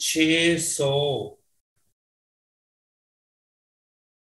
600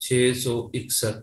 661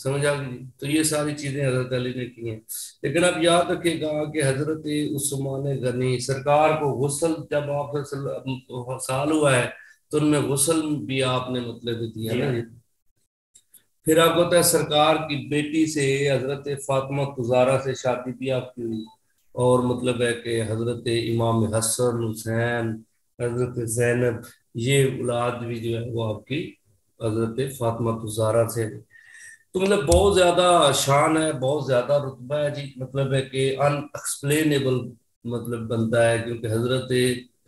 سمجھ آ گئی؟ تو یہ ساری چیزیں حضرت علی نے کی ہیں. لیکن اب یاد رکھے گا کہ حضرت عثمان غنی سرکار کو غسل جب آپ سال ہوا ہے تو ان میں غسل بھی آپ نے مطلب دیا نا جی. پھر آپ کو پتہ ہے سرکار کی بیٹی سے حضرت فاطمہ زہرا سے شادی بھی آپ کی ہوئی, اور مطلب ہے کہ حضرت امام حسن حسین حضرت زینب یہ اولاد بھی جو ہے وہ آپ کی حضرت فاطمہ زہرا سے. تو مطلب بہت زیادہ شان ہے, بہت زیادہ رتبہ ہے جی. مطلب ہے کہ ان ایکسپلینیبل مطلب بنتا ہے, کیونکہ حضرت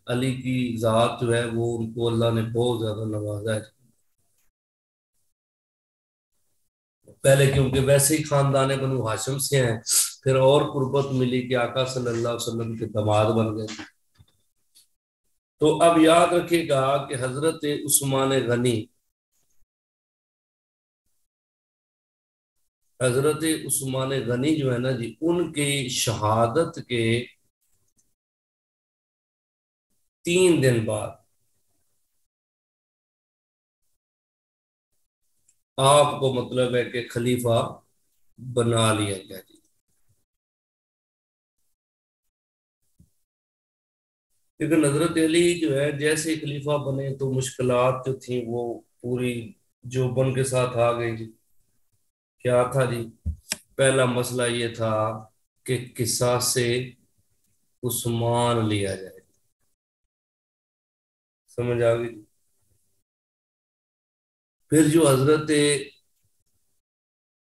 علی کی ذات جو ہے وہ ان کو اللہ نے بہت زیادہ نوازا ہے. پہلے کیونکہ ویسے ہی خاندان بنو ہاشم سے ہیں, پھر اور قربت ملی کہ آقا صلی اللہ علیہ وسلم کے داماد بن گئے. تو اب یاد رکھے گا کہ حضرت عثمان غنی جو ہے نا جی, ان کے شہادت کے 3 دن بعد آپ کو مطلب ہے کہ خلیفہ بنا لیا گیا جی. لیکن حضرت علی جو ہے جیسے خلیفہ بنے تو مشکلات جو تھیں وہ پوری جو بن کے ساتھ آ گئی جی. کیا تھا جی؟ پہلا مسئلہ یہ تھا کہ قصاص سے عثمان لیا جائے. سمجھ آ گئی؟ پھر جو حضرت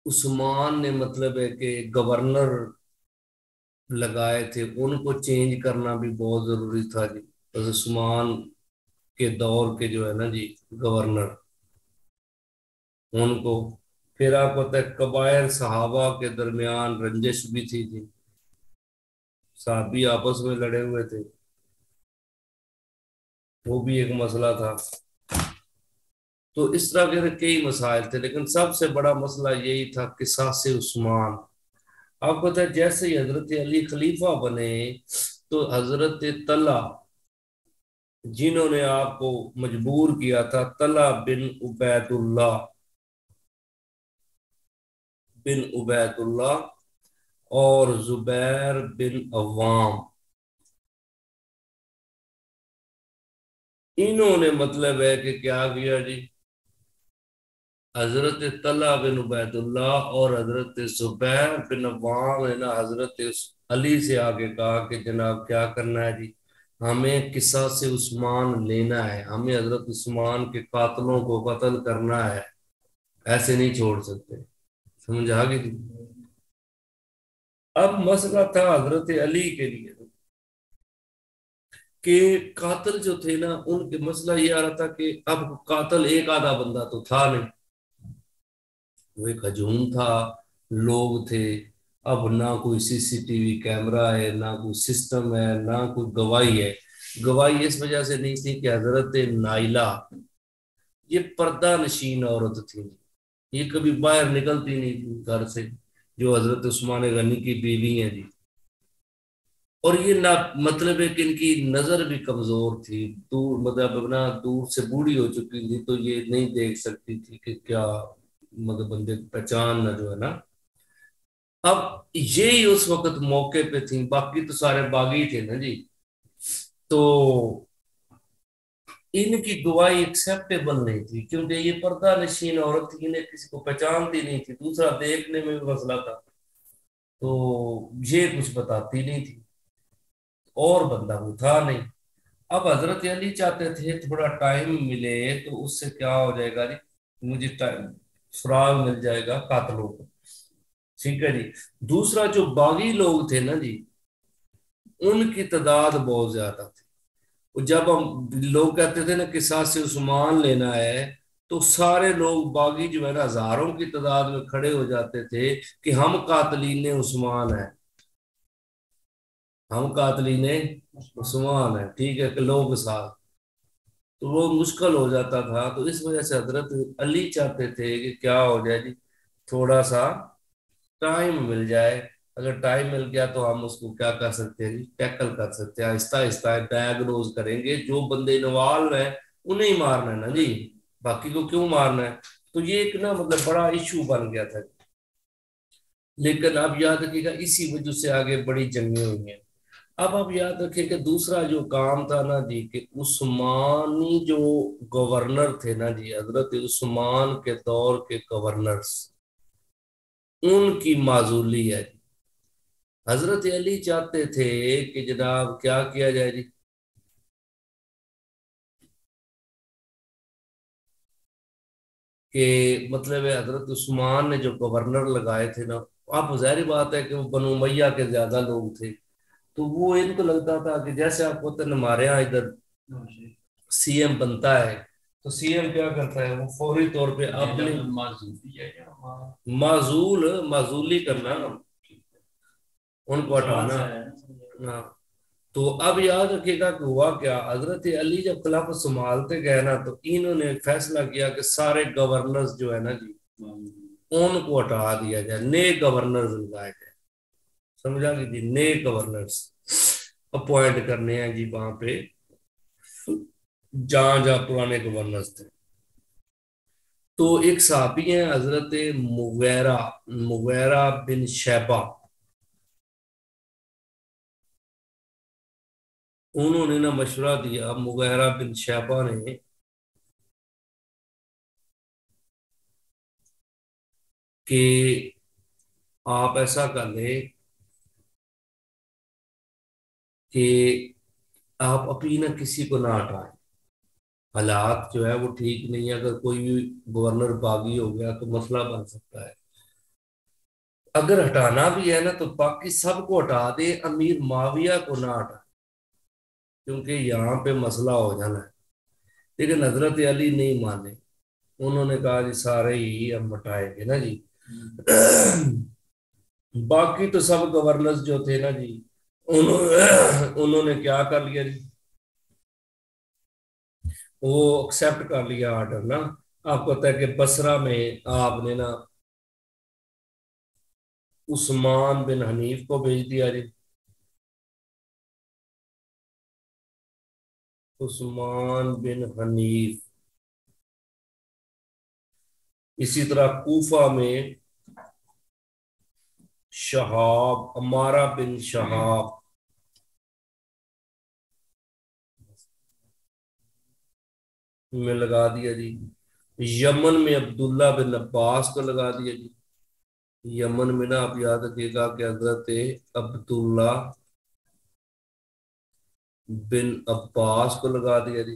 عثمان نے مطلب ہے کہ گورنر لگائے تھے ان کو چینج کرنا بھی بہت ضروری تھا جی. حضرت عثمان کے دور کے جو ہے نا جی گورنر, ان کو پھر آپ کو پتہ ہے قبائل صحابہ کے درمیان رنجش بھی تھی جی, صحابی آپس میں لڑے ہوئے تھے, وہ بھی ایک مسئلہ تھا. تو اس طرح کے کئی مسائل تھے, لیکن سب سے بڑا مسئلہ یہی تھا قصاص عثمان. آپ کو پتہ ہے جیسے ہی حضرت علی خلیفہ بنے تو حضرت طلحہ جنہوں نے آپ کو مجبور کیا تھا, طلحہ بن عبید اللہ اور زبیر بن عوام, انہوں نے مطلب ہے کہ کیا کیا جی, حضرت طلحہ بن عبید اللہ اور حضرت زبیر بن عوام نے نا حضرت علی سے آگے کہا کہ جناب کیا کرنا ہے جی, ہمیں قصاص عثمان لینا ہے, ہمیں حضرت عثمان کے قاتلوں کو قتل کرنا ہے, ایسے نہیں چھوڑ سکتے. سمجھ آ گئی؟ اب مسئلہ تھا حضرت علی کے لیے کہ قاتل جو تھے نا ان کے مسئلہ یہ آ رہا تھا کہ اب قاتل ایک آدھا بندہ تو تھا نہیں, وہ ایک ہجوم تھا, لوگ تھے. اب نہ کوئی سی سی ٹی وی کیمرہ ہے, نہ کوئی سسٹم ہے, نہ کوئی گواہی ہے. گواہی اس وجہ سے نہیں تھی کہ حضرت نائلہ یہ پردہ نشین عورت تھی, یہ کبھی باہر نکلتی نہیں تھی گھر سے, جو حضرت عثمان غنی کی بیوی ہیں جی. اور یہ نہ مطلب ہے کہ ان کی نظر بھی کمزور تھی, دور مطلب اپنا دور سے بوڑھی ہو چکی تھی, تو یہ نہیں دیکھ سکتی تھی کہ کیا مطلب بندے پہچان نہ جو ہے نا. اب یہی اس وقت موقع پہ تھی, باقی تو سارے باغی تھے نا جی, تو ان کی گواہی ایکسیپٹیبل نہیں تھی کیونکہ یہ پردہ نشین عورت تھی, انہیں کسی کو پہچانتی نہیں تھی, دوسرا دیکھنے میں بھی مسئلہ تھا, تو یہ کچھ بتاتی نہیں تھی, اور بندہ کوئی تھا نہیں. اب حضرت علی چاہتے تھے تھوڑا ٹائم ملے تو اس سے کیا ہو جائے گا جی, مجھے سراغ مل جائے گا قاتلوں کو. ٹھیک ہے جی. دوسرا جو باغی لوگ تھے نا جی, ان کی تعداد بہت زیادہ تھی. جب ہم لوگ کہتے تھے نا قصاص عثمان لینا ہے, تو سارے لوگ باغی جو ہے نا ہزاروں کی تعداد میں کھڑے ہو جاتے تھے کہ ہم قاتلین عثمان ہیں, ہم قاتلین عثمان ہیں, ٹھیک ہے, کہ لوگ ساتھ, تو وہ مشکل ہو جاتا تھا. تو اس وجہ سے حضرت علی چاہتے تھے کہ کیا ہو جائے جی, تھوڑا سا ٹائم مل جائے. اگر ٹائم مل گیا تو ہم اس کو کیا کر سکتے ہیں جی, ٹیکل کر سکتے ہیں, آہستہ آہستہ ڈائگنوز کریں گے, جو بندے انوالو ہیں انہیں مارنا ہے نا جی, باقی کو کیوں مارنا ہے. تو یہ ایک نا مطلب بڑا ایشو بن گیا تھا. لیکن اب یاد رکھیے گا اسی وجہ سے آگے بڑی جنگیں ہوئی ہیں۔ اب آپ یاد رکھیں کہ دوسرا جو کام تھا نا جی، کہ عثمانی جو گورنر تھے نا جی، حضرت عثمان کے دور کے گورنرز، ان کی معزولی ہے جی۔ حضرت علی چاہتے تھے کہ جناب کیا کیا جائے جی، کہ مطلب ہے حضرت عثمان نے جو گورنر لگائے تھے نا، آپ ظاہری بات ہے کہ وہ بنو امیہ کے زیادہ لوگ تھے، تو وہ ان کو لگتا تھا کہ جیسے آپ کو ہمارے یہاں ادھر سی ایم بنتا ہے تو سی ایم کیا کرتا ہے، وہ فوری طور پہ اپنی معزولی کرنا، ان کو ہٹانا۔ ہاں، تو اب یاد رکھیے گا کہ ہوا کیا، حضرت علی جب خلافت سنبھالتے گئے نا تو انہوں نے فیصلہ کیا کہ سارے گورنرز جو ہے نا جی، ان کو ہٹا دیا جائے، نئے گورنرز لگائے جائے، سمجھا کہ جی نئے گورنرز اپوائنٹ کرنے ہیں جی وہاں پہ، جہاں جہاں پرانے گورنرز تھے۔ تو ایک صحابی ہیں حضرت مغیرہ بن شیبہ، انہوں نے نا مشورہ دیا، مغیرہ بن شیبہ نے، کہ آپ ایسا کر لیں کہ آپ اپنی نہ کسی کو نہ ہٹائیں، حالات جو ہے وہ ٹھیک نہیں ہے، اگر کوئی بھی گورنر باغی ہو گیا تو مسئلہ بن سکتا ہے، اگر ہٹانا بھی ہے نا تو باقی سب کو ہٹا دے، امیر معاویہ کو نہ ہٹا، کیونکہ یہاں پہ مسئلہ ہو جانا ہے۔ لیکن حضرت علی نہیں مانے، انہوں نے کہا جی سارے ہی ہم ہٹائیں گے نا جی۔ باقی تو سب گورنرز جو تھے نا جی، انہوں نے کیا کر لیا جی، وہ ایکسپٹ کر لیا آرڈر نا۔ آپ کو پتا ہے کہ بصرہ میں آپ نے نا عثمان بن حنیف کو بھیج دیا جی، عثمان بن حنیف۔ اسی طرح کوفہ میں شہاب، عمارہ بن شہاب میں لگا دیا جی۔ یمن میں عبداللہ بن عباس کو لگا دیا جی۔ یمن میں نا آپ یاد رکھیے گا کہ حضرت عبداللہ بن عباس کو لگا دیا جی۔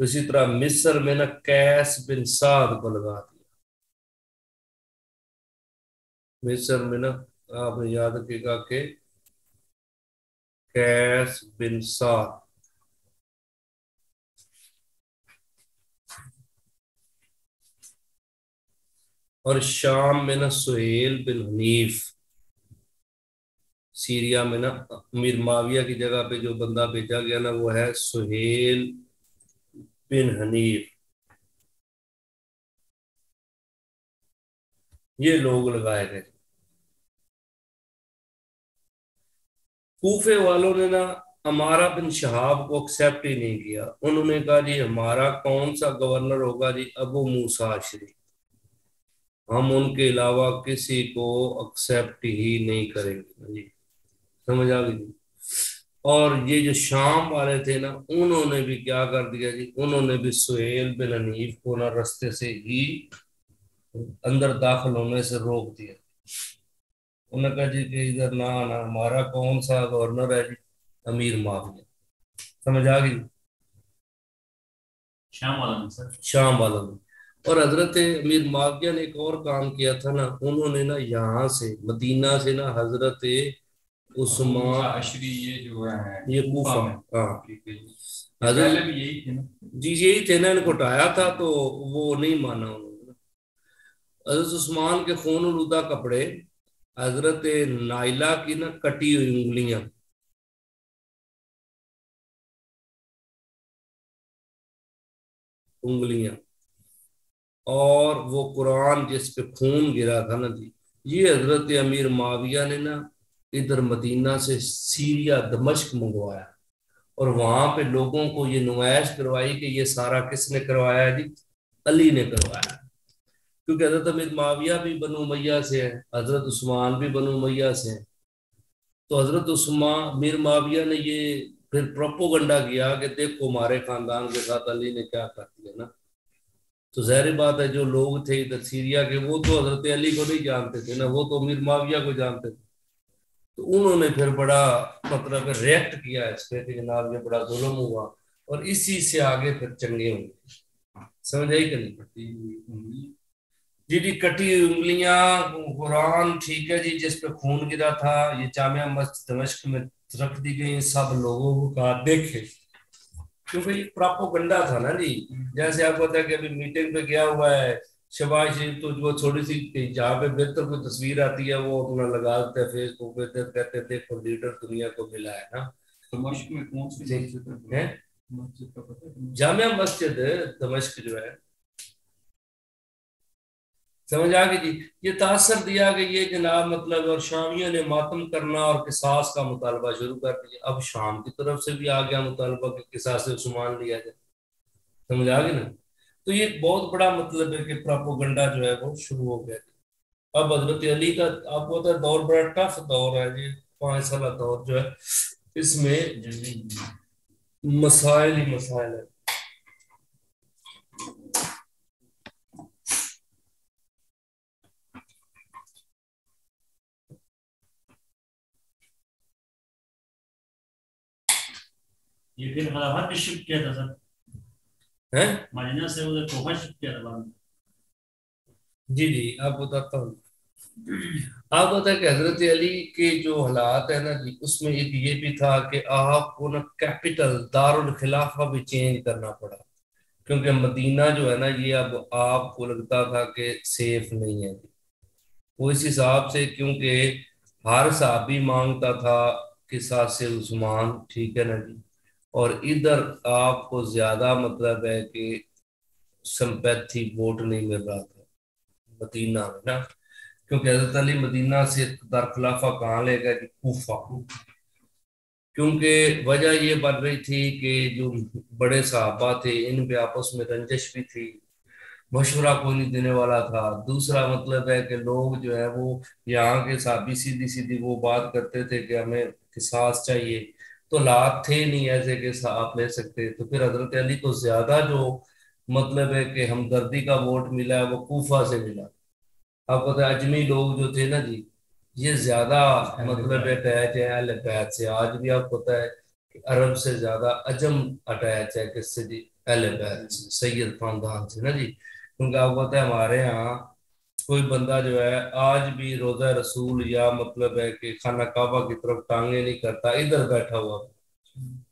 اسی طرح مصر میں نا قیس بن سعد کو لگا دیا، مصر میں نا آپ نے یاد رکھیے گا کہ قیس بن سعد۔ اور شام میں نا سہیل بن حنیف، سیریا میں نا امیر معاویہ کی جگہ پہ جو بندہ بھیجا گیا نا وہ ہے سہیل بن حنیف، یہ لوگ لگائے گئے۔ کوفے والوں نے نا عمارہ بن شہاب کو ایکسیپٹ ہی نہیں کیا، انہوں نے کہا جی ہمارا کون سا گورنر ہوگا جی، ابو موسیٰ اشعری، ہم ان کے علاوہ کسی کو ایکسیپٹ ہی نہیں کریں گے جی، سمجھ آ گئی۔ اور یہ جو شام والے تھے نا انہوں نے بھی کیا کر دیا جی، انہوں نے بھی سہیل بن حنیف کو نا رستے سے ہی اندر داخل ہونے سے روک دیا، انہوں نے کہا جی کہ ادھر نہ آنا، ہمارا کون سا گورنر ہے جی، امیر معاویہ، سمجھ آ گئی، شام والا میں۔ اور حضرت امیر معاویہ نے ایک اور کام کیا تھا نا، انہوں نے نا یہاں سے مدینہ سے نا حضرت عثمان، یہ کوفہ، ہاں حضرت جی یہی تھے نا، ان کو اٹھایا تھا تو وہ نہیں مانا انہوں نے۔ حضرت عثمان کے خون آلودہ کپڑے، حضرت نائلہ کی نا کٹی ہوئی انگلیاں، اور وہ قرآن جس پہ خون گرا تھا نا جی، یہ حضرت امیر معاویہ نے نا ادھر مدینہ سے سیریا دمشق منگوایا، اور وہاں پہ لوگوں کو یہ نمائش کروائی کہ یہ سارا کس نے کروایا جی، علی نے کروایا، کیونکہ حضرت امیر معاویہ بھی بنو امیہ سے ہے، حضرت عثمان بھی بنو امیہ سے ہیں، تو حضرت عثمان میر معاویہ نے یہ پھر پروپوگنڈا کیا کہ دیکھو ہمارے خاندان کے ساتھ علی نے کیا کر دیا نا. تو ظاہر بات ہے جو لوگ تھے ادھر سیریا کے وہ تو حضرت علی کو نہیں جانتے تھے نا، وہ تو امیر معاویہ کو جانتے تھے. تو انہوں نے پھر بڑا مطلب ریئیکٹ کیا اس پہ کہ جناب یہ بڑا ظلم ہوا، اور اسی سے آگے پھر چنگے ہوں گے. سمجھ آئی کہ نہیں؟ جی جی کٹی ہوئی انگلیاں قرآن ٹھیک ہے جی، جس پہ خون گرا تھا یہ جامعہ مسجد دمشق میں رکھ دی گئی، سب لوگوں کو کہا دیکھے، کیونکہ یہ پراپوگنڈا تھا نا جی. جیسے آپ کو پتا ہے کہ ابھی میٹنگ پہ گیا ہوا ہے شہباز شریف، تو وہ تھوڑی سی جہاں پہ بہتر کوئی تصویر آتی ہے وہ اپنا لگا دیتے ہیں فیس بک پہ، کہتے ہیں دیکھو لیڈر دنیا کو ملا ہے نا. دمشق میں کون سی مسجد ہے؟ مسجد کا پتہ ہے؟ جامعہ مسجد دمشق جو ہے. سمجھ آ گئی جی. یہ تاثر دیا کہ یہ جناب مطلب، اور شامیوں نے ماتم کرنا اور قصاص کا مطالبہ شروع کر دیا. اب شام کی طرف سے بھی آ گیا مطالبہ کہ قصاص عثمان لیا جائے. سمجھ آ گئی نا. تو یہ بہت بڑا مطلب ہے کہ پراپوگنڈا جو ہے وہ شروع ہو گیا. اب حضرت علی کا آپ کو پتا ہے دور بڑا ٹف دور ہے جی، 5 سالہ دور جو ہے، اس میں مسائل ہی مسائل ہے. یہ پھر خلافت بھی شفٹ کیا تھا سر، مدینہ سے ادھر کوفہ شفٹ کیا تھا بعد میں. جی جی آپ بتاتا ہوں. آپ بتا کہ حضرت علی کے جو حالات ہیں نا جی، اس میں ایک یہ بھی تھا کہ آپ کو نا کیپٹل دارالخلافہ بھی چینج کرنا پڑا، کیونکہ مدینہ جو ہے نا یہ اب آپ کو لگتا تھا کہ سیف نہیں ہے. وہ اس حساب سے کیونکہ ہر صحابی مانگتا تھا قصاص عثمان، ٹھیک ہے نا جی، اور ادھر آپ کو زیادہ مطلب ہے کہ سمپیتھی ووٹ نہیں مل رہا تھا مدینہ میں نا، کیونکہ حضرت علی مدینہ سے دارخلافہ کہاں لے گئے؟ کوفہ. کیونکہ وجہ یہ بن رہی تھی کہ جو بڑے صحابہ تھے ان پہ آپس میں رنجش بھی تھی، مشورہ کوئی نہیں دینے والا تھا. دوسرا مطلب ہے کہ لوگ جو ہے وہ یہاں کے صحابی سیدھی سیدھی وہ بات کرتے تھے کہ ہمیں قصاص چاہیے، تو لات تھے نہیں ایسے کہ آپ لے سکتے. تو پھر حضرت علی کو زیادہ جو مطلب ہے کہ ہمدردی کا ووٹ ملا ہے وہ کوفہ سے ملا. آپ پتہ ہے اجمی لوگ جو تھے نا جی، یہ زیادہ مطلب اٹیچ ہے اہل بیت سے. آج بھی آپ کو پتہ ہے کہ عرب سے زیادہ عجم اٹیچ ہے کس سے جی؟ اہل بیت سے، سید خاندان سے نا جی. کیونکہ آپ کو پتہ ہے ہمارے ہاں کوئی بندہ جو ہے آج بھی روضہ رسول یا مطلب ہے کہ خانہ کعبہ کی طرف ٹانگیں نہیں کرتا، ادھر بیٹھا ہوا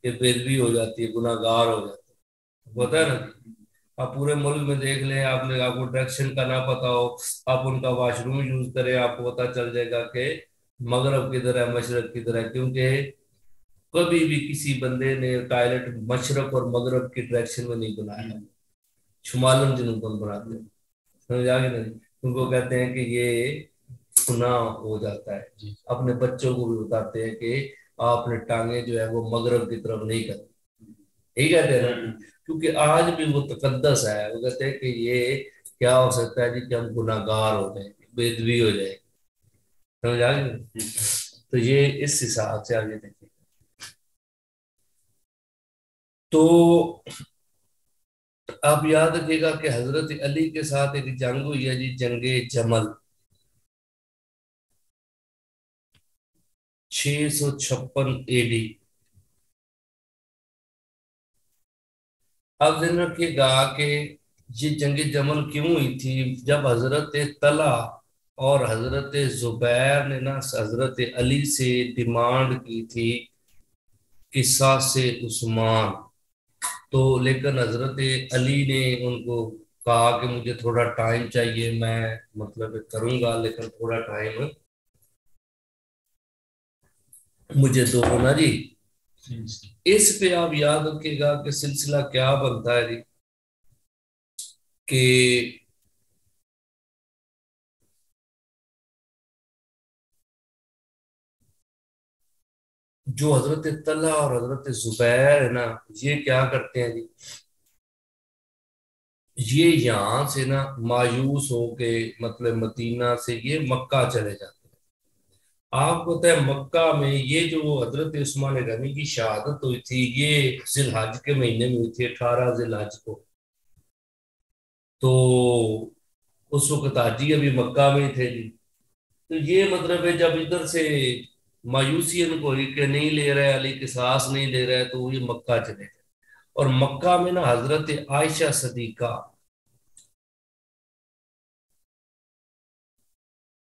کہ بےدبی ہو جاتی ہے، گناہ گار ہو جاتا ہے. پتہ ہے نا جی. آپ پورے ملک میں دیکھ لیں، آپ نے آپ کو ڈائریکشن کا نہ پتا ہو، آپ ان کا واش روم یوز کریں، آپ کو پتا چل جائے گا کہ مغرب کدھر ہے مشرق کدھر ہے. کیونکہ کبھی بھی کسی بندے نے ٹائلٹ مشرق اور مغرب کی ڈائریکشن میں نہیں بنایا، شمالن جنوبن بناتے ہیں. سمجھ آ گئی نہیں؟ ان کو کہتے ہیں کہ یہ گناہ ہو جاتا ہے. اپنے بچوں کو بھی بتاتے ہیں کہ آپ نے ٹانگیں جو ہے وہ مغرب کی طرف نہیں کرتی. یہی کہتے ہیں نا، کیونکہ آج بھی وہ تقدس ہے. وہ کہتے ہیں کہ یہ کیا ہو سکتا ہے جی کہ ہم گناہ گار ہو جائیں، بے ادبی ہو جائے. سمجھ آ گئی؟ تو یہ اس حساب سے آگے دیکھیں تو آپ یاد رکھیے گا کہ حضرت علی کے ساتھ ایک جنگ ہوئی ہے جی، جنگ جمل، 656 AD. آپ ذہن رکھیے گا کہ یہ جنگ جمل کیوں ہوئی تھی؟ جب حضرت طلحہ اور حضرت زبیر نے نا حضرت علی سے ڈیمانڈ کی تھی قصاص عثمان، تو لیکن حضرت علی نے ان کو کہا کہ مجھے تھوڑا ٹائم چاہیے، میں مطلب کروں گا لیکن تھوڑا ٹائم مجھے دو نا جی. اس پہ آپ یاد رکھیے گا کہ سلسلہ کیا بنتا ہے جی کہ جو حضرت طلحہ اور حضرت زبیر ہے نا، یہ کیا کرتے ہیں جی، یہ یہاں سے نا مایوس ہو کے مطلب مدینہ سے یہ مکہ چلے جاتے ہیں. آپ کو پتہ ہے مکہ میں یہ جو حضرت عثمان غنی کی شہادت ہوئی تھی یہ ذی الحج کے مہینے میں ہوئی تھی 18 ذی الحج کو. تو اس وقت حاجی ابھی مکہ میں تھے جی. تو یہ مطلب ہے جب ادھر سے مایوسی ان کو ہوئی کہ نہیں لے رہے علی قصاص نہیں لے رہے تو یہ مکہ چلے گئے. اور مکہ میں نا حضرت عائشہ صدیقہ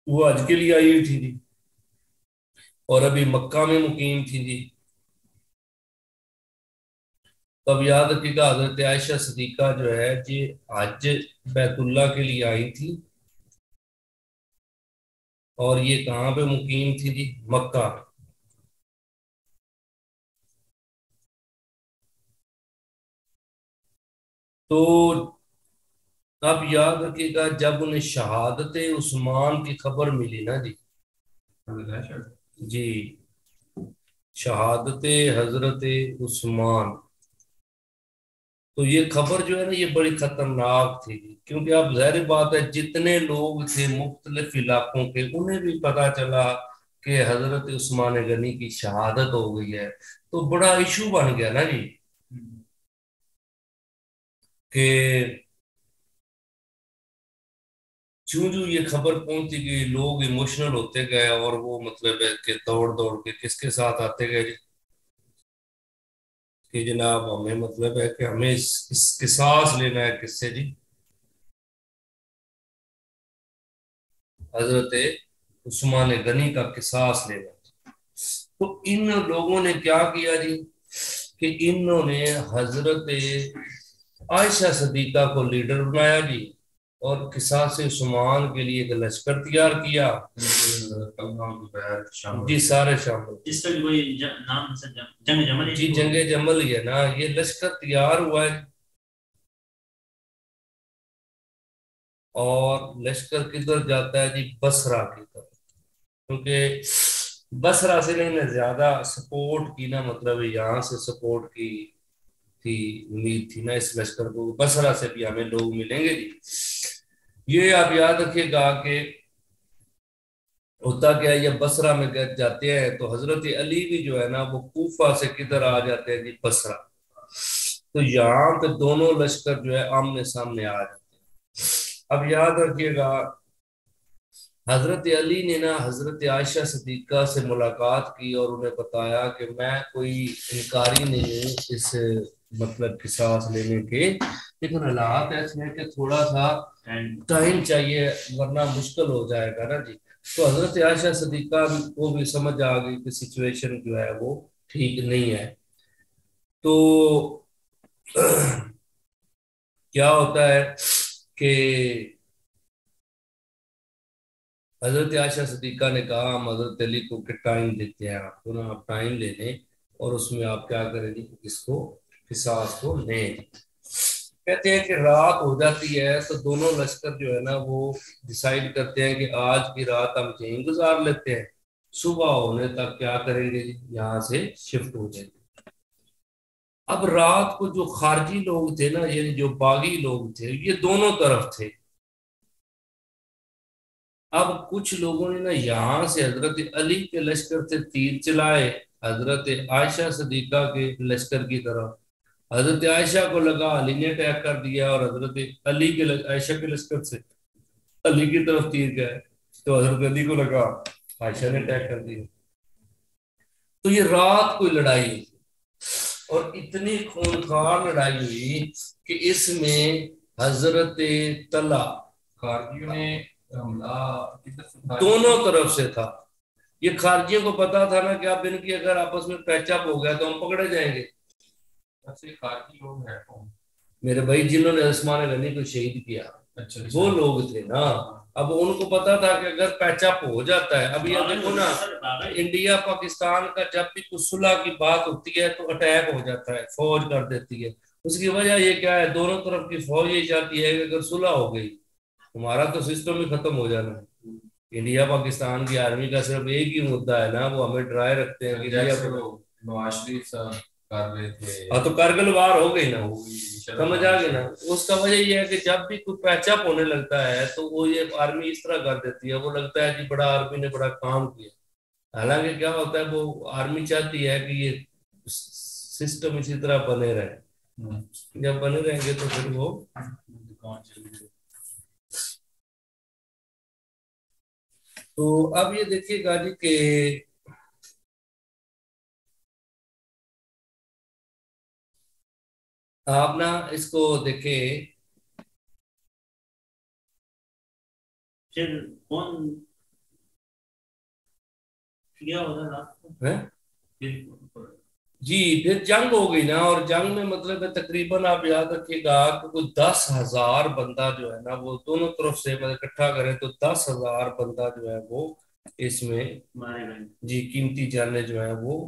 وہ حج کے لیے آئی ہوئی تھی جی اور ابھی مکہ میں مقیم تھی جی. تب یاد رکھیے گا حضرت عائشہ صدیقہ جو ہے جی حج بیت اللہ کے لیے آئی تھی اور یہ کہاں پہ مقیم تھی جی مکہ. تو اب یاد رکھیے گا جب انہیں شہادت عثمان کی خبر ملی نا جی جی شہادت حضرت عثمان تو یہ خبر جو ہے نا یہ بڑی خطرناک تھی کیونکہ اب ظاہر بات ہے جتنے لوگ تھے مختلف علاقوں کے انہیں بھی پتا چلا کہ حضرت عثمان غنی کی شہادت ہو گئی ہے تو بڑا ایشو بن گیا نا جی کہ جو یہ خبر پہنچی گئی لوگ ایموشنل ہوتے گئے اور وہ مطلب ہے کہ دوڑ دوڑ کے کس کے ساتھ آتے گئے جی کہ جناب ہمیں مطلب ہے کہ ہمیں اس قصاص لینا ہے کس سے جی حضرت عثمان غنی کا قصاص لینا. تو ان لوگوں نے کیا کیا جی کہ انہوں نے حضرت عائشہ صدیقہ کو لیڈر بنایا جی اور قصاص عثمان کے لیے ایک لشکر تیار کیا جی سارے شامل اس کا کوئی نام جنگ جمل جی جنگ جمل ہی ہے نا. یہ لشکر تیار ہوا ہے اور لشکر کدھر جاتا ہے جی بصرہ کی طرف کیونکہ بصرہ سے نہیں زیادہ سپورٹ کی نا مطلب یہاں سے سپورٹ کی تھی امید تھی نا اس لشکر کو بصرہ سے بھی ہمیں لوگ ملیں گے جی. یہ آپ یاد رکھیے گا کہ ہوتا کیا یہ بصرہ میں جاتے ہیں تو حضرت علی بھی جو ہے نا وہ کوفہ سے کدھر آ جاتے ہیں جی بصرہ. تو یہاں پہ دونوں لشکر جو ہے آمنے سامنے آ جاتے ہیں. اب یاد رکھیے گا حضرت علی نے نا حضرت عائشہ صدیقہ سے ملاقات کی اور انہیں بتایا کہ میں کوئی انکاری نہیں ہوں اس مطلب قصاص لینے کے لیکن حالات ایسے ہیں کہ تھوڑا سا ٹائم چاہیے ورنہ مشکل ہو جائے گا نا جی. تو حضرت عائشہ صدیقہ کو بھی سمجھ آ گئی کہ سچویشن جو ہے وہ ٹھیک نہیں ہے. تو کیا ہوتا ہے کہ حضرت عائشہ صدیقہ نے کہا ہم حضرت علی کو کہ ٹائم دیتے ہیں آپ کو نا آپ ٹائم لے لیں اور اس میں آپ کیا کریں گے اس کو قصاص کو لیں. کہتے ہیں کہ رات ہو جاتی ہے تو دونوں لشکر جو ہے نا وہ ڈیسائیڈ کرتے ہیں کہ آج کی رات ہم یہیں گزار لیتے ہیں صبح ہونے تک کیا کریں گے یہاں سے شفٹ ہو جائیں گے. اب رات کو جو خارجی لوگ تھے نا یعنی جو باغی لوگ تھے یہ دونوں طرف تھے. اب کچھ لوگوں نے نا یہاں سے حضرت علی کے لشکر سے تیر چلائے حضرت عائشہ صدیقہ کے لشکر کی طرف. حضرت عائشہ کو لگا علی نے اٹیک کر دیا اور حضرت علی کے عائشہ کے لشکر سے علی کی طرف تیر گئے تو حضرت علی کو لگا عائشہ نے اٹیک کر دیا. تو یہ رات کوئی لڑائی ہوئی اور اتنی خونخوار لڑائی ہوئی کہ اس میں حضرت طلحہ خارجیوں نے دونوں طرف سے تھا. یہ خارجیوں کو پتا تھا نا کہ اب ان کی اگر آپس میں پیچ اپ ہو گیا تو ہم پکڑے جائیں گے. خارجی لوگ ہیں میرے بھائی جنہوں نے عثمان غنی کو شہید کیا وہ لوگ تھے نا. اب ان کو پتا تھا کہ اگر پیچ اپ ہو جاتا ہے اب یہ دیکھو نا انڈیا پاکستان کا جب بھی کچھ صلح کی بات ہوتی ہے تو اٹیک ہو جاتا ہے فوج کر دیتی ہے. اس کی وجہ یہ کیا ہے دونوں طرف کی فوج یہ چاہتی ہے کہ اگر صلح ہو گئی ہمارا تو سسٹم ہی ختم ہو جانا ہے. انڈیا پاکستان کی آرمی کا صرف ایک ہی مدعا ہے نا وہ ہمیں ڈرائے رکھتے ہیں کہ کر رہے تھے. ہاں تو کارگل وار ہو گئی نا, سمجھ آ گئی نا. اس کا وجہ یہ ہے کہ جب بھی کوئی پیچ اپ ہونے لگتا ہے تو وہ یہ آرمی اس طرح کر دیتی ہے, وہ لگتا ہے کہ بڑا آرمی نے بڑا کام کیا. حالانکہ کیا ہوتا ہے, وہ آرمی چاہتی ہے کہ یہ سسٹم اسی طرح بنے رہے. جب بنے رہیں گے تو پھر وہ تو اب یہ دیکھیے گا جی کہ آپ نا اس کو دیکھیں پھر کون کیا ہوتا جی, پھر جنگ ہو گئی نا, اور جنگ میں مطلب تقریباً آپ یاد رکھیے گا کہ کوئی 10,000 بندہ جو ہے نا وہ دونوں طرف سے اکٹھا کریں تو 10,000 بندہ جو ہے وہ اس میں جی قیمتی جانیں جو ہیں وہ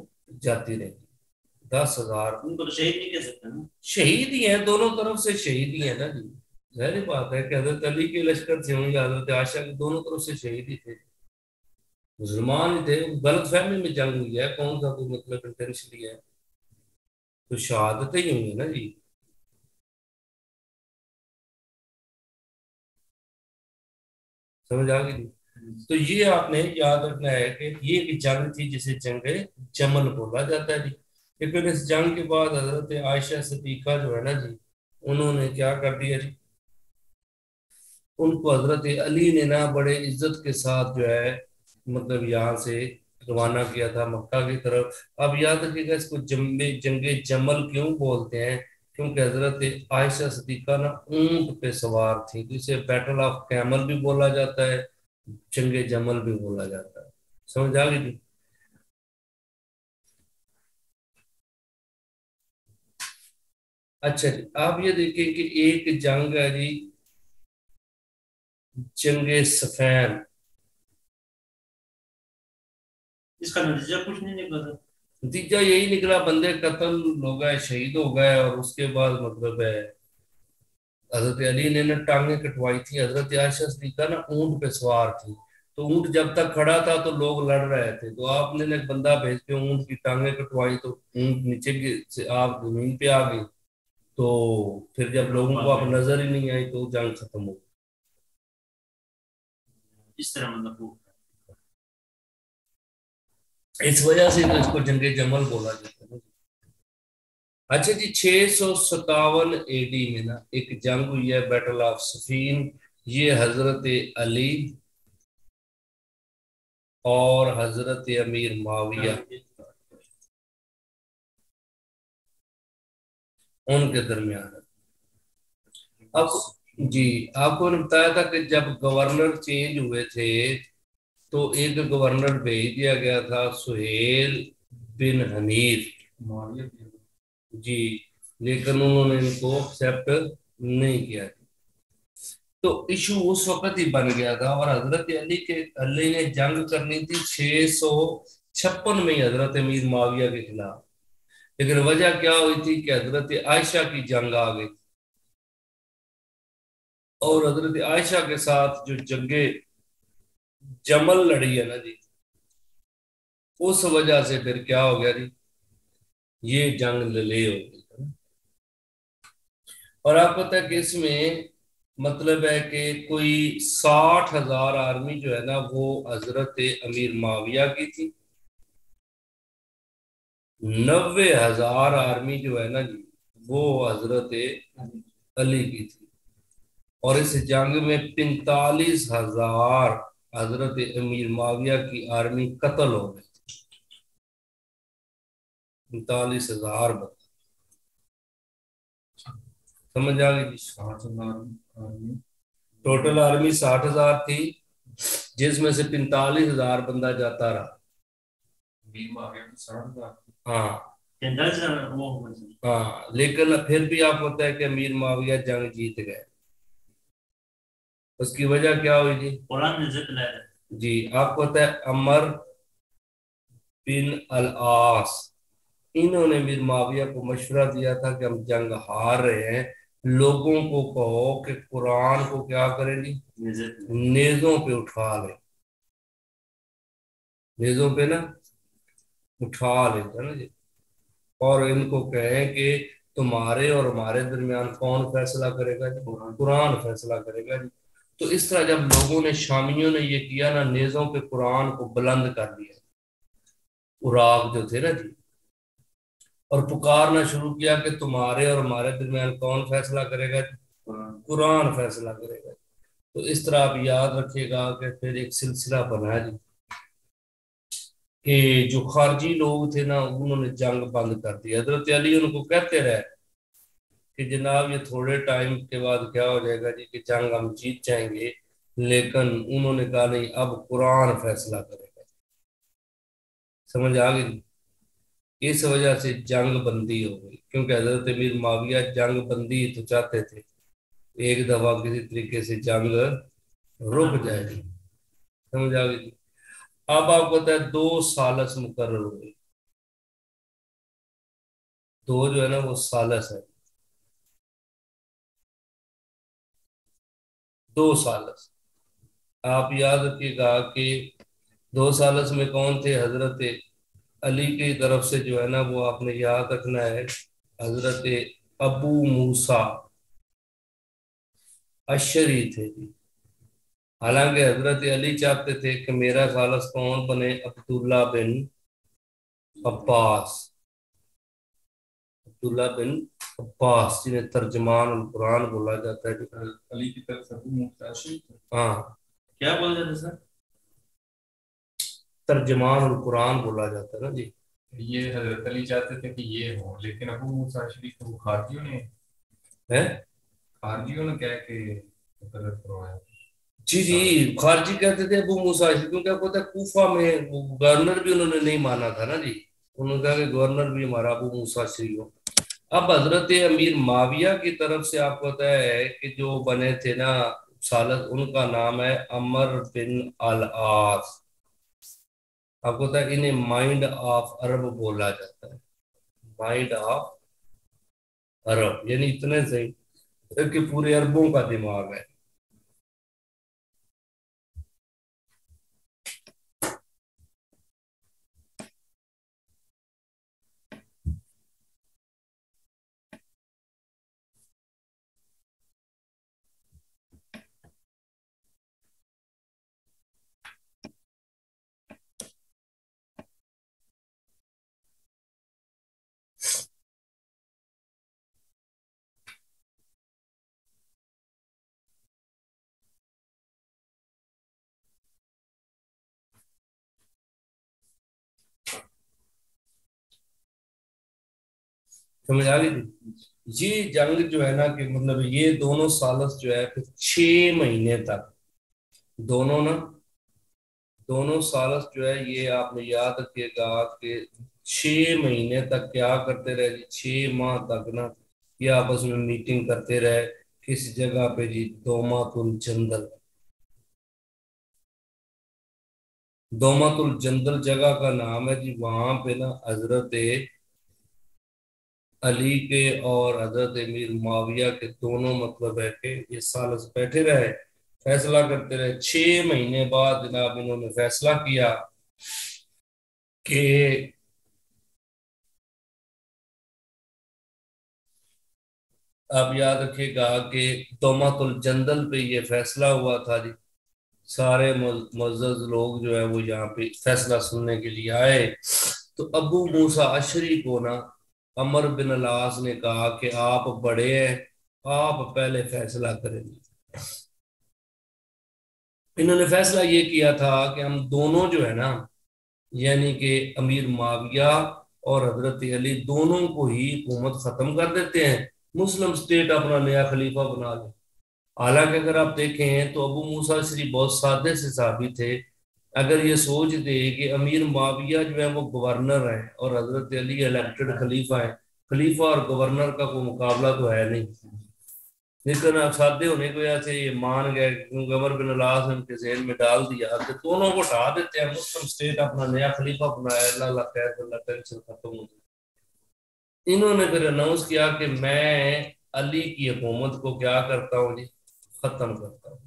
جاتی رہی. 10,000 ان کو تو شہید نہیں کہہ سکتے نا, شہید ہی ہیں, دونوں طرف سے شہید ہی ہیں نا جی. ظاہر بات ہے کہ حضرت علی کے لشکر سے ہوں یا حضرت عائشہ کے, دونوں طرف سے شہید ہی تھے, مسلمان ہی تھے. غلط فہمی میں جنگ ہوئی ہے, کون سا کوئی مطلب انٹینشنلی ہے, تو شہادتیں ہی ہوں گی نا جی. سمجھ آ گئی. تو یہ آپ نے یاد رکھنا ہے کہ یہ ایک جنگ تھی جسے جنگ جمل بولا جاتا ہے جی. لیکن اس جنگ کے بعد حضرت عائشہ صدیقہ جو ہے نا جی, انہوں نے کیا کر دیا جی, ان کو حضرت علی نے نا بڑے عزت کے ساتھ جو ہے مطلب یہاں سے روانہ کیا تھا مکہ کی طرف. اب یاد رکھیے گا اس کو جنگ جمل کیوں بولتے ہیں, کیونکہ حضرت عائشہ صدیقہ نا اونٹ پہ سوار تھی, جسے بیٹل آف کیمل بھی بولا جاتا ہے, جنگ جمل بھی بولا جاتا ہے. سمجھ آ گئی جی. اچھا جی, آپ یہ دیکھیں کہ ایک جنگ ہے جی جنگ صفین. اس کا نتیجہ کچھ نہیں نکلا تھا. نتیجہ یہی نکلا, بندے قتل ہو گئے, شہید ہو گئے, اور اس کے بعد مطلب ہے حضرت علی نے نا ٹانگیں کٹوائی تھی. حضرت عائشہ صدیقہ نا اونٹ پہ سوار تھی, تو اونٹ جب تک کھڑا تھا تو لوگ لڑ رہے تھے, تو آپ نے ایک بندہ بھیج کے اونٹ کی ٹانگیں کٹوائی, تو اونٹ نیچے سے آپ زمین پہ آ گئی. تو پھر جب لوگوں کو آپ نظر ہی نہیں آئی تو جنگ ختم ہو گئی. اس طرح مطلب اس وجہ سے تو اس کو جنگ جمل بولا جاتا ہے. اچھا جی, 657 AD میں نا ایک جنگ ہوئی ہے, بیٹل آف صفین. یہ حضرت علی اور حضرت امیر معاویہ ان کے درمیان. اب جی آپ کو نے بتایا تھا کہ جب گورنر چینج ہوئے تھے تو ایک گورنر بھیج دیا گیا تھا سہیل بن حنیف جی, لیکن انہوں نے ان کو ایکسیپٹ نہیں کیا. تو ایشو اس وقت ہی بن گیا تھا, اور حضرت علی نے جنگ کرنی تھی 656 میں حضرت امیر معاویہ کے خلاف. لیکن وجہ کیا ہوئی تھی کہ حضرت عائشہ کی جنگ آ گئی, اور حضرت عائشہ کے ساتھ جو جنگ جمل لڑی ہے نا جی, اس وجہ سے پھر کیا ہو گیا جی, یہ جنگ للے ہو گئی. اور آپ پتہ ہے کہ اس میں مطلب ہے کہ کوئی 60,000 آرمی جو ہے نا وہ حضرت امیر معاویہ کی تھی, 90,000 آرمی جو ہے نا جی وہ حضرت علی کی تھی, اور اس جنگ میں 45,000 حضرت امیر معاویہ کی آرمی قتل ہو گئی. 45,000 بندہ, سمجھ آ گئی. ٹوٹل آرمی 60,000 تھی, جس میں سے 45,000 بندہ جاتا رہا. ہاں ہاں, لیکن پھر بھی آپ ہوتا ہے کہ امیر معاویہ جنگ جیت گئے. اس کی وجہ کیا ہوئی جی, جی آپ کو پتہ ہے عمر بن العاص, انہوں نے امیر معاویہ کو مشورہ دیا تھا کہ ہم جنگ ہار رہے ہیں, لوگوں کو کہو کہ قرآن کو کیا کریں جی, نیزوں پہ اٹھا لیں, نیزوں پہ نا اٹھا لیتا نا جی. اور ان کو کہیں کہ تمہارے اور ہمارے درمیان کون فیصلہ کرے گا جی؟ قرآن فیصلہ کرے گا جی۔ تو اس طرح جب لوگوں نے، شامیوں نے یہ کیا نا، نیزوں پہ قرآن کو بلند کر دیا، عراق جو تھے نا جی، اور پکارنا شروع کیا کہ تمہارے اور ہمارے درمیان کون فیصلہ کرے گا جی؟ قرآن فیصلہ کرے گا۔ تو اس طرح آپ یاد رکھیے گا کہ پھر ایک سلسلہ بنا جی کہ جو خارجی لوگ تھے نا انہوں نے جنگ بند کر دی۔ حضرت علی ان کو کہتے رہے کہ جناب یہ تھوڑے ٹائم کے بعد کیا ہو جائے گا جی کہ جنگ ہم جیت جائیں گے، لیکن انہوں نے کہا نہیں، اب قرآن فیصلہ کرے گا۔ سمجھ آ گئی؟ اس وجہ سے جنگ بندی ہو گئی، کیونکہ حضرت امیر معاویہ جنگ بندی تو چاہتے تھے، ایک دفعہ کسی طریقے سے جنگ رک جائے گی۔ سمجھ آ گئی؟ اب آپ کو پتا ہے 2 سالس مقرر ہوئے، 2 جو ہے نا وہ سالس ہے، 2 سالس۔ آپ یاد رکھیے گا کہ 2 سالس میں کون تھے؟ حضرت علی کی طرف سے جو ہے نا وہ آپ نے یاد رکھنا ہے، حضرت ابو موسیٰ اشعری تھے جی۔ حالانکہ حضرت علی چاہتے تھے کہ میرا سالس کون بنے؟ عبداللہ بن عباس، عبداللہ بن عباس جنہیں ترجمان القرآن بولا جاتا ہے۔ علی کی طرف سے ابو موسیٰ اشعری، ہاں، کیا بولا جاتا ہے سر؟ ترجمان القرآن بولا جاتا ہے نا جی۔ یہ حضرت علی چاہتے تھے کہ یہ ہو، لیکن ابو موسیٰ اشعری کو وہ خارجیوں نے کہہ کے مقرر کروایا۔ جی جی، خارجی کہتے تھے ابو موسیٰ اشعری، کیونکہ آپ کو پتا ہے کوفہ میں گورنر بھی انہوں نے نہیں مانا تھا نا جی، انہوں نے کہا کہ گورنر بھی ہمارا ابو موسیٰ اشعری ہو۔ اب حضرت امیر معاویہ کی طرف سے آپ کو پتا ہے کہ جو بنے تھے نا سالس، ان کا نام ہے عمر بن العاص۔ آپ کو پتا ہے انہیں مائنڈ آف عرب بولا جاتا ہے، مائنڈ آف عرب، یعنی اتنے صحیح کہ پورے عربوں کا دماغ ہے۔ سمجھ آ گئی تھی؟ یہ جنگ جو ہے نا کہ مطلب یہ دونوں سالس جو ہے پھر 6 مہینے تک، دونوں سالس جو ہے یہ آپ نے یاد رکھیے گا کہ 6 مہینے تک کیا کرتے رہے جی؟ 6 ماہ تک نا یہ آپس میں میٹنگ کرتے رہے کس جگہ پہ جی؟ دومات الجندل۔ دومات الجندل جگہ کا نام ہے جی، وہاں پہ نا حضرت علی کے اور حضرت امیر معاویہ کے دونوں مطلب ہے کہ یہ سالس بیٹھے رہے، فیصلہ کرتے رہے۔ 6 مہینے بعد جناب انہوں نے فیصلہ کیا کہ آپ یاد رکھیے گا کہ دومات الجندل پہ یہ فیصلہ ہوا تھا جی، سارے معزز لوگ جو ہے وہ یہاں پہ فیصلہ سننے کے لیے آئے۔ تو ابو موسیٰ اشعری کو نا عمر بن العاص نے کہا کہ آپ بڑے ہیں، آپ پہلے فیصلہ کریں گے۔ انہوں نے فیصلہ یہ کیا تھا کہ ہم دونوں جو ہے نا، یعنی کہ امیر معاویہ اور حضرت علی دونوں کو ہی حکومت ختم کر دیتے ہیں، مسلم سٹیٹ اپنا نیا خلیفہ بنا لیں۔ حالانکہ اگر آپ دیکھیں تو ابو موسیٰ اشعری بہت سادے سے صحابی تھے، اگر یہ سوچ دے کہ امیر معاویہ جو ہے وہ گورنر ہیں اور حضرت علی الیکٹڈ خلیفہ ہیں، خلیفہ اور گورنر کا کوئی مقابلہ تو ہے نہیں، لیکن آپ سادے ہونے کی وجہ سے یہ مان گئے، کیونکہ عمر بن العاص نے ان کے ذہن میں ڈال دیا کہ دونوں کو اٹھا دیتے ہیں، مسلم سٹیٹ اپنا نیا خلیفہ بنایا، اللہ اللہ خیر، اللہ ٹینشن ختم ہو گئی۔ انہوں نے پھر اناؤنس کیا کہ میں علی کی حکومت کو کیا کرتا ہوں جی؟ ختم کرتا ہوں۔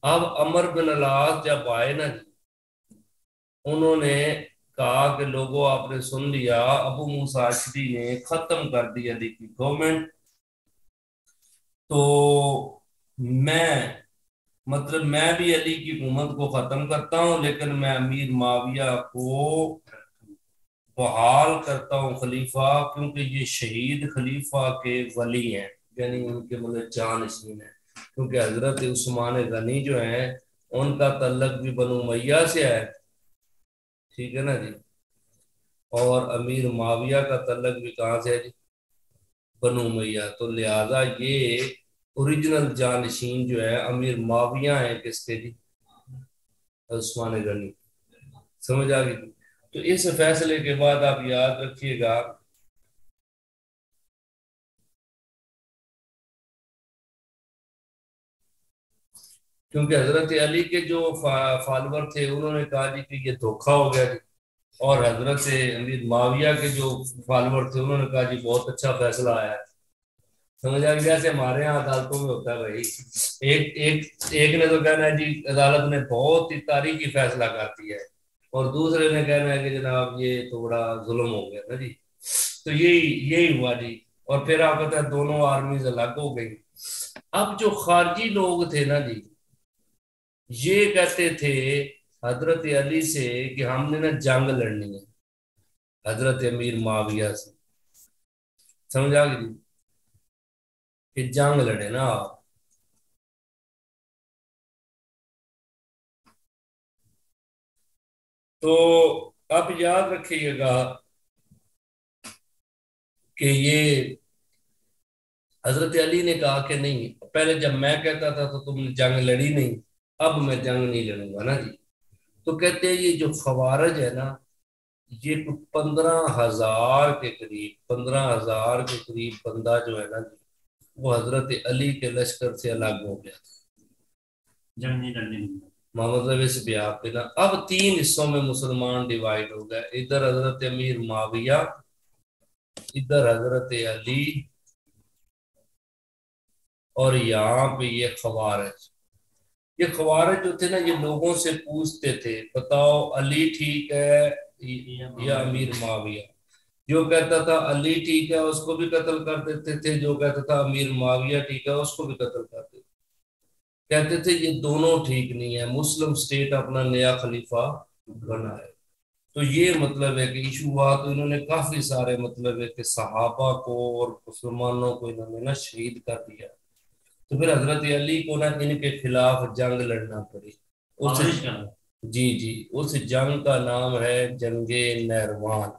اب عمر بن العاص جب آئے نا جی، انہوں نے کہا کہ لوگوں آپ نے سن لیا، ابو موسیٰ اشعری نے ختم کر دی علی کی گورنمنٹ، تو میں بھی علی کی حکومت کو ختم کرتا ہوں، لیکن میں امیر معاویہ کو بحال کرتا ہوں خلیفہ، کیونکہ یہ شہید خلیفہ کے ولی ہیں، یعنی ان کے جانشین ہیں، کیونکہ حضرت عثمان غنی جو ہیں ان کا تعلق بھی بنو امیہ سے ہے، ٹھیک ہے نا جی، اور امیر معاویہ کا تعلق بھی کہاں سے ہے جی؟ بنو امیہ، تو لہذا یہ اوریجنل جانشین جو ہے امیر معاویہ ہیں کس کے جی؟ عثمان غنی، سمجھ آ گئی؟ تو اس فیصلے کے بعد آپ یاد رکھیے گا کیونکہ حضرت علی کے جو فالوور تھے انہوں نے کہا جی کہ یہ دھوکہ ہو گیا جی، اور حضرت امیر معاویہ کے جو فالوور تھے انہوں نے کہا جی بہت اچھا فیصلہ آیا ہے، سمجھ آ گیا؟ جیسے ہمارے یہاں عدالتوں میں ہوتا ہے بھائی، ایک نے تو کہنا ہے جی عدالت نے بہت ہی تاریخی فیصلہ کرتی ہے، اور دوسرے نے کہنا ہے کہ جناب یہ تو بڑا ظلم ہو گیا نا جی، تو یہی ہوا جی، اور پھر آپ کہتے ہیں دونوں آرمیز الگ ہو گئی۔ اب جو خارجی لوگ تھے نا جی، یہ کہتے تھے حضرت علی سے کہ ہم نے نا جنگ لڑنی ہے حضرت امیر معاویہ سے، سمجھ آ گئی؟ کہ جنگ لڑے نا آپ، تو اب یاد رکھیے گا کہ یہ حضرت علی نے کہا کہ نہیں، پہلے جب میں کہتا تھا تو تم نے جنگ لڑی نہیں، اب میں جنگ نہیں لڑوں گا نا جی، تو کہتے ہیں یہ جو خوارج ہے نا، یہ 15,000 کے قریب بندہ جو ہے نا جی، وہ حضرت علی کے لشکر سے الگ ہو گیا تھا، جنگ نہیں لڑنے، مطلب اس بیاہ پہ نا اب 3 حصوں میں مسلمان ڈیوائیڈ ہو گئے، ادھر حضرت امیر معاویہ، ادھر حضرت علی، اور یہاں پہ یہ خوارج۔ یہ خوارج جو تھے نا یہ لوگوں سے پوچھتے تھے بتاؤ علی ٹھیک ہے یا امیر معاویہ، جو کہتا تھا علی ٹھیک ہے اس کو بھی قتل کر دیتے تھے، جو کہتا تھا امیر معاویہ ٹھیک ہے اس کو بھی قتل کر دیتے، کہتے تھے یہ دونوں ٹھیک نہیں ہے، مسلم سٹیٹ اپنا نیا خلیفہ بنائے۔ تو یہ مطلب ہے کہ ایشو ہوا، تو انہوں نے کافی سارے مطلب ہے کہ صحابہ کو اور مسلمانوں کو انہوں نے نا شہید کر دیا، تو پھر حضرت علی کو نا ان کے خلاف جنگ لڑنا پڑی، جی اس جنگ کا نام ہے جنگ نیروان،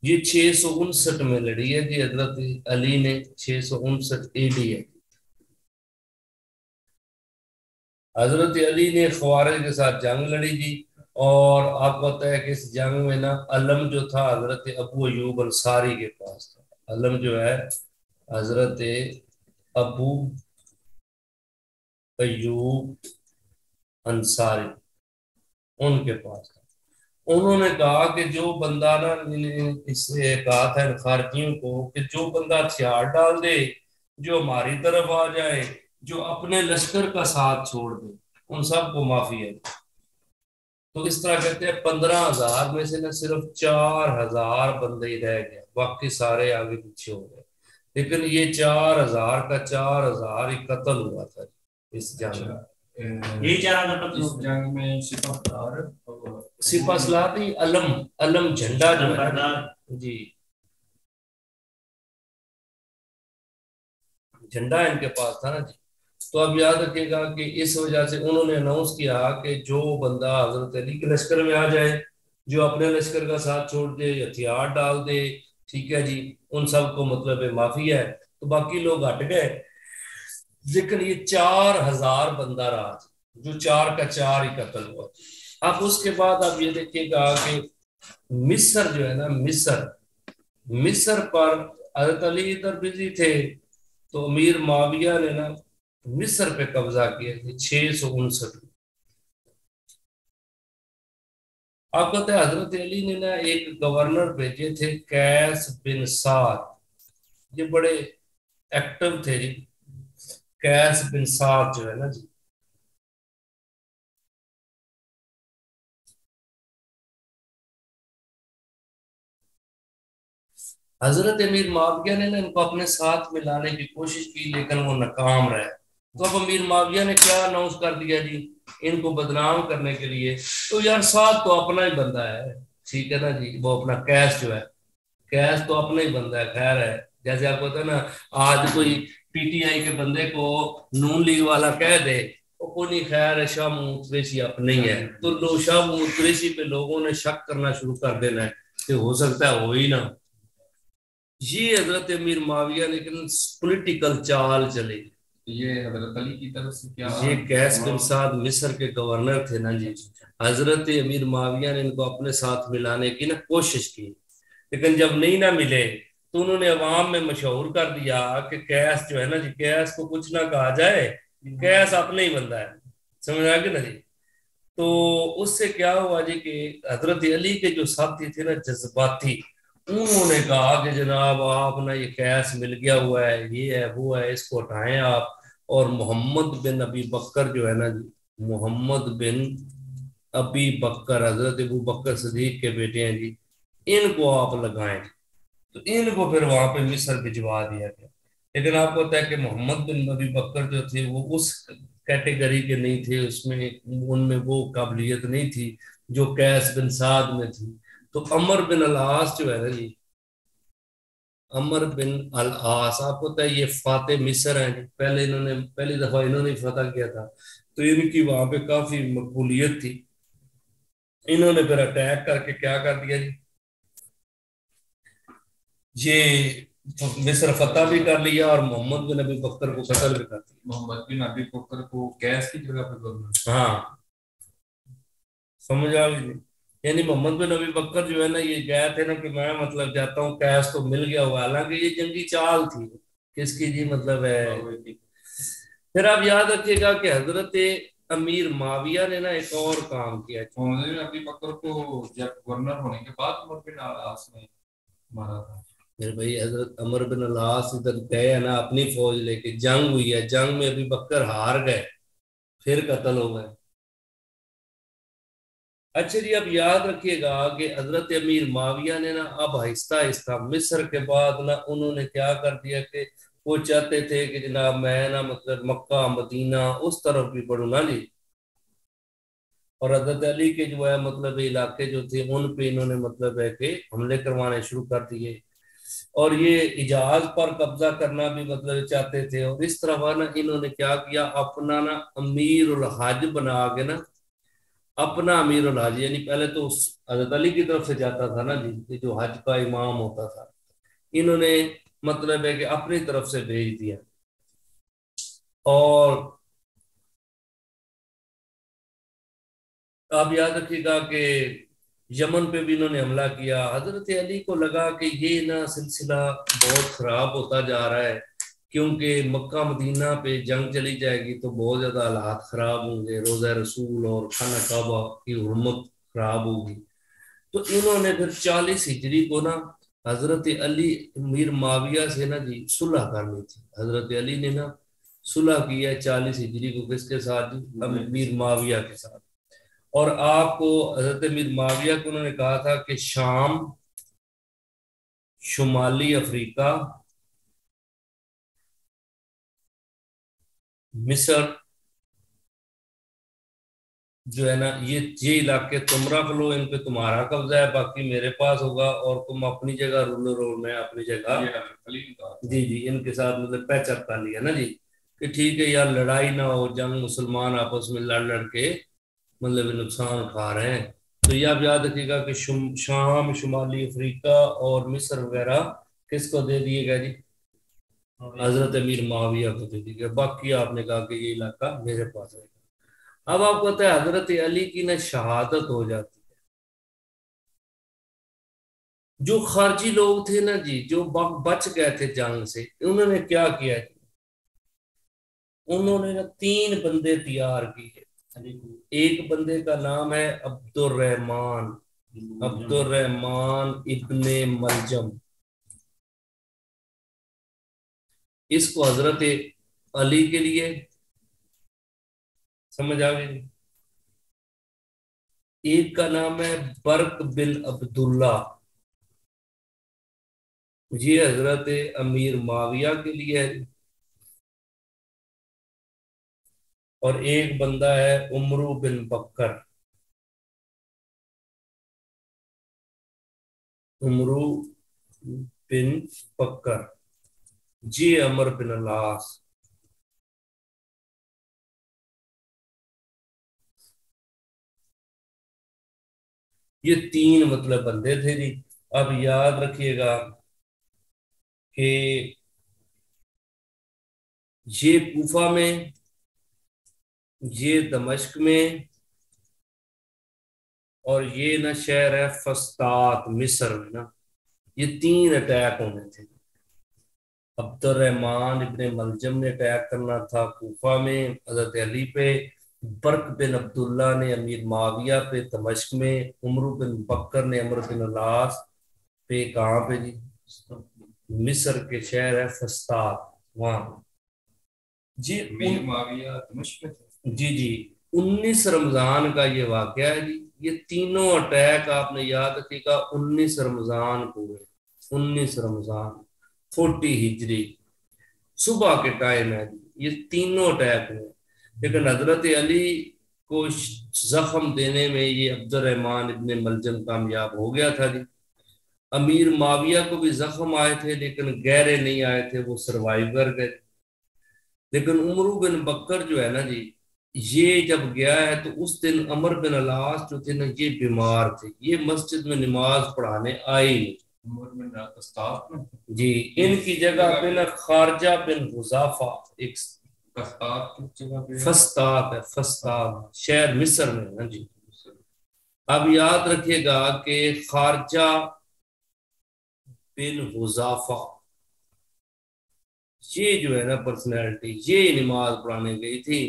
یہ 659 میں لڑی ہے جی حضرت علی نے، 659 AD ہے، حضرت علی نے خوارج کے ساتھ جنگ لڑی جی، اور آپ کو پتہ ہے کہ اس جنگ میں نا علم جو تھا حضرت ابو ایوب انصاری کے پاس تھا، علم جو ہے حضرت ابو ایوب انصاری ان کے پاس تھا، انہوں نے کہا کہ جو بندہ نا، اس سے کہا تھا ان خارجیوں کو کہ جو بندہ ہتھیار ڈال دے، جو ہماری طرف آ جائے، جو اپنے لشکر کا ساتھ چھوڑ دے، ان سب کو معافی ہے۔ تو اس طرح کہتے ہیں 15,000 میں سے نا صرف 4,000 بندے ہی رہ گئے، باقی سارے آگے پیچھے ہو گئے، لیکن یہ 4,000 کا 4,000 ہی قتل ہوا تھا اس جنگ میں۔ یہی 4,000 اس جنگ میں سپہ سالار نہیں، علم جھنڈا جو ہے جی، جھنڈا ان کے پاس تھا نا جی، تو اب یاد رکھیے گا کہ اس وجہ سے انہوں نے اناؤنس کیا کہ جو بندہ حضرت علی کے لشکر میں آ جائے، جو اپنے لشکر کا ساتھ چھوڑ دے، ہتھیار ڈال دے، ٹھیک ہے جی، ان سب کو مطلب معافی ہے، تو باقی لوگ ہٹ گئے، لیکن یہ 4,000 بندہ رہا جو 4 کا 4 ہی قتل ہوا۔ اب اس کے بعد آپ یہ دیکھیے گا کہ مصر جو ہے نا، مصر پر حضرت علی ادھر بزی تھے، تو امیر معاویہ نے نا مصر پہ قبضہ کیا تھا 659۔ آپ کہتے ہیں حضرت علی نے نا ایک گورنر بھیجے تھے قیس بن سعد، یہ بڑے ایکٹیو تھے جی، قیس بن سعد جو ہے نا جی، حضرت امیر معاویہ نے ان کو اپنے ساتھ ملانے کی کوشش کی لیکن وہ ناکام رہے. تو اب امیر معاویہ نے کیا اناؤنس کر دیا جی ان کو بدنام کرنے کے لیے, تو یار ساتھ تو اپنا ہی بندہ ہے, ٹھیک ہے نا جی, وہ اپنا قیس جو ہے, قیس تو اپنا ہی بندہ ہے, خیر ہے. جیسے آپ کو پتا ہے نا, آج کوئی پی ٹی آئی کے بندے کو نون لیگ والا کہہ دے کوئی نہیں, خیر ہے, شاہ محمود قریشی اپنے ہی ہے, تو لوگ شاہ محمود قریشی پہ لوگوں نے شک کرنا شروع کر دینا ہے کہ ہو سکتا ہے ہو ہی نہ. یہ حضرت امیر معاویہ لیکن پولیٹیکل چال چلے. یہ حضرت علی کی طرف سے کیا, یہ قیس بن سعد مصر کے گورنر تھے نا جی, حضرت امیر معاویہ نے ان کو اپنے ساتھ ملانے کی نا کوشش کی, لیکن جب نہیں نہ ملے تو انہوں نے عوام میں مشہور کر دیا کہ قیس جو ہے نا جی, قیس کو کچھ نہ کہا جائے, قیس اپنے ہی بندہ ہے, سمجھ آ گیا نا جی. تو اس سے کیا ہوا جی کہ حضرت علی کے جو ساتھی تھے نا جذباتی, انہوں نے کہا کہ جناب آپ نا یہ قیس مل گیا ہوا ہے, یہ ہے وہ ہے, اس کو اٹھائیں آپ, اور محمد بن ابی بکر جو ہے نا جی, محمد بن ابی بکر حضرت ابو بکر صدیق کے بیٹے ہیں جی, ان کو آپ لگائیں. تو ان کو پھر وہاں پہ مصر بھجوا دیا گیا. لیکن آپ کو پتا ہے کہ محمد بن ابی بکر جو تھے وہ اس کیٹیگری کے نہیں تھے, اس میں ان میں وہ قابلیت نہیں تھی جو قیس بن سعد میں تھی. تو عمر بن العاص جو ہے نا جی, عمر بن العاص آپ کو پتا ہے یہ فاتح مصر ہیں جی, پہلی دفعہ انہوں نے فتح کیا تھا, تو ان کی وہاں پہ کافی مقبولیت تھی. انہوں نے پھر اٹیک کر کے کیا کر دیا جی, یہ مصر فتح بھی کر لیا اور محمد بن ابی بکر کو قتل بھی کر دیا. محمد بن ابی بکر کو قیس کی جگہ پہ گورنر, ہاں سمجھ آ گئی. یعنی محمد بن ابی بکر جو ہے نا یہ گئے تھے نا کہ میں مطلب جاتا ہوں, قیس تو مل گیا ہوا, حالانکہ یہ جنگی چال تھی کس کی جی, مطلب ہے. پھر آپ یاد رکھیے گا کہ حضرت امیر معاویہ نے نا ایک اور کام کیا. محمد بن ابی بکر کو جب گورنر ہونے کے بعد عمر بن العاص نے مارا تھا. میرے بھائی حضرت عمر بن العاص ادھر گئے نا اپنی فوج لے کے, جنگ ہوئی ہے, جنگ میں ابی بکر ہار گئے, پھر قتل ہو گئے. اچھا جی, اب یاد رکھیے گا کہ حضرت امیر معاویہ نے نا اب آہستہ آہستہ مصر کے بعد نا انہوں نے کیا کر دیا کہ وہ چاہتے تھے کہ جناب میں نا مطلب مکہ مدینہ اس طرف بھی بڑھوں نا جی, اور حضرت علی کے جو ہے مطلب علاقے جو تھے ان پہ انہوں نے مطلب ہے کہ حملے کروانے شروع کر دیے, اور یہ حجاز پر قبضہ کرنا بھی مطلب چاہتے تھے. اور اس طرح نا انہوں نے کیا کیا, اپنا نا امیر الحج بنا کے نا, اپنا امیر الحج, یعنی پہلے تو حضرت علی کی طرف سے جاتا تھا نا جی, جو حج کا امام ہوتا تھا, انہوں نے مطلب ہے کہ اپنی طرف سے بھیج دیا. اور آپ یاد رکھیے گا کہ یمن پہ بھی انہوں نے حملہ کیا. حضرت علی کو لگا کہ یہ نا سلسلہ بہت خراب ہوتا جا رہا ہے, کیونکہ مکہ مدینہ پہ جنگ چلی جائے گی تو بہت زیادہ حالات خراب ہوں گے, روزہ رسول اور خانہ کعبہ کی حرمت خراب ہوگی. تو انہوں نے پھر 40 ہجری کو نا حضرت علی امیر معاویہ سے نا جی صلح کرنی تھی. حضرت علی نے نا صلح کی ہے 40 ہجری کو کس کے ساتھ جی, امیر معاویہ کے ساتھ. اور آپ کو حضرت امیر معاویہ کو انہوں نے کہا تھا کہ شام, شمالی افریقہ, مصر جو ہے نا یہ علاقے تم رکھ لو, ان پہ تمہارا قبضہ ہے, باقی میرے پاس ہوگا, اور تم اپنی جگہ رولر اور میں اپنی جگہ. جی ان کے ساتھ مطلب پیچ اپ کر لیا نا جی, کہ ٹھیک ہے یار لڑائی نہ ہو, جنگ مسلمان آپس میں لڑ کے مطلب نقصان اٹھا رہے ہیں. تو یہ آپ یاد رکھیے گا کہ شام, شمالی افریقہ اور مصر وغیرہ کس کو دے دیے گا جی, حضرت امیر معاویہ کو دے دیے گا. باقی آپ نے کہا کہ یہ علاقہ میرے پاس ہے. اب آپ کو پتا ہے حضرت علی کی نا شہادت ہو جاتی ہے. جو خارجی لوگ تھے نا جی, جو بچ گئے تھے جنگ سے, انہوں نے کیا کیا جی, انہوں نے نا 3 بندے تیار کیے. ایک بندے کا نام ہے عبد الرحمن ابن ملجم, اس کو حضرت علی کے لیے, سمجھ آ گئی. ایک کا نام ہے برق بن عبداللہ, یہ حضرت امیر معاویہ کے لیے ہے، اور ایک بندہ ہے عمرو بن بکر، عمرو بن بکر، جی عمر بن العاص۔ یہ تین مطلب بندے تھے جی۔ اب یاد رکھیے گا کہ یہ کوفہ میں، یہ دمشق میں، اور یہ نا شہر ہے فسطاط مصر میں نا، یہ تین اٹیک ہونے تھے۔ عبد الرحمن ابن ملجم نے اٹیک کرنا تھا کوفہ میں حضرت علی پہ، برق بن عبداللہ نے امیر معاویہ پہ دمشق میں، عمرو بن بکر نے عمر بن العاص پہ، کہاں پہ جی؟ مصر کے شہر ہے فسطاط، وہاں جی۔ امیر معاویہ دمشق میں تھے؟ جی 19 رمضان کا یہ واقعہ ہے جی۔ یہ تینوں اٹیک آپ نے یاد رکھے گا 19 رمضان کو ہوئے، 19 رمضان 40 ہجری صبح کے ٹائم ہے جی، یہ تینوں اٹیک ہوئے۔ لیکن حضرت علی کو زخم دینے میں یہ عبد الرحمن ابن ملجم کامیاب ہو گیا تھا جی۔ امیر معاویہ کو بھی زخم آئے تھے لیکن گہرے نہیں آئے تھے، وہ سروائیو کر گئے۔ لیکن عمرو بن بکر جو ہے نا جی، یہ جب گیا ہے تو اس دن عمر بن العاص جو تھے نا یہ بیمار تھے، یہ مسجد میں نماز پڑھانے آئے نہیں جی۔ ان کی جگہ پہ نا خارجہ بن حذافہ، ایک فسطاط ہے، فسطاط شہر مصر میں ہے نا جی۔ اب یاد رکھیے گا کہ خارجہ بن حذافہ یہ جو ہے نا پرسنالٹی، یہ نماز پڑھانے گئی تھی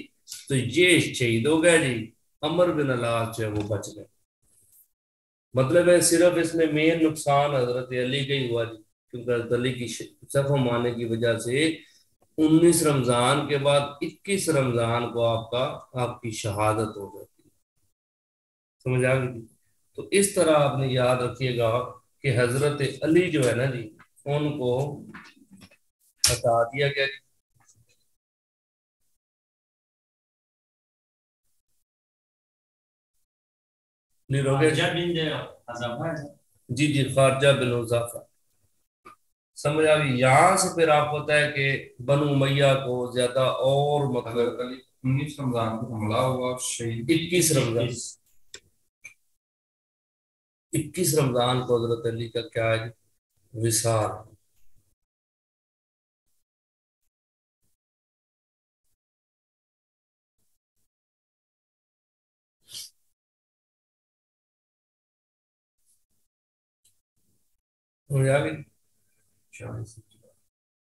تو یہ شہید ہو گئے جی، عمر بن العاص جو ہے وہ بچ گئے۔ مطلب ہے صرف اس میں مین نقصان حضرت علی کا ہی ہوا جی، کیونکہ حضرت علی کی زخم آنے کی وجہ سے 19 رمضان کے بعد 21 رمضان کو آپ کی شہادت ہو جاتی ہے۔ سمجھ آ گئی؟ تو اس طرح آپ نے یاد رکھیے گا کہ حضرت علی جو ہے نا جی، ان کو بتا دیا گیا جی خارجہ بن حذافہ۔ سمجھ آ گئی؟ یہاں سے پھر آپ ہوتا ہے کہ بنو امیہ کو زیادہ اور مطلب 19 رمضان کو حملہ ہوا، شہید 21 رمضان، 21 رمضان کو حضرت علی کا کیا ہے؟ وصال۔ سمجھ آ گئی؟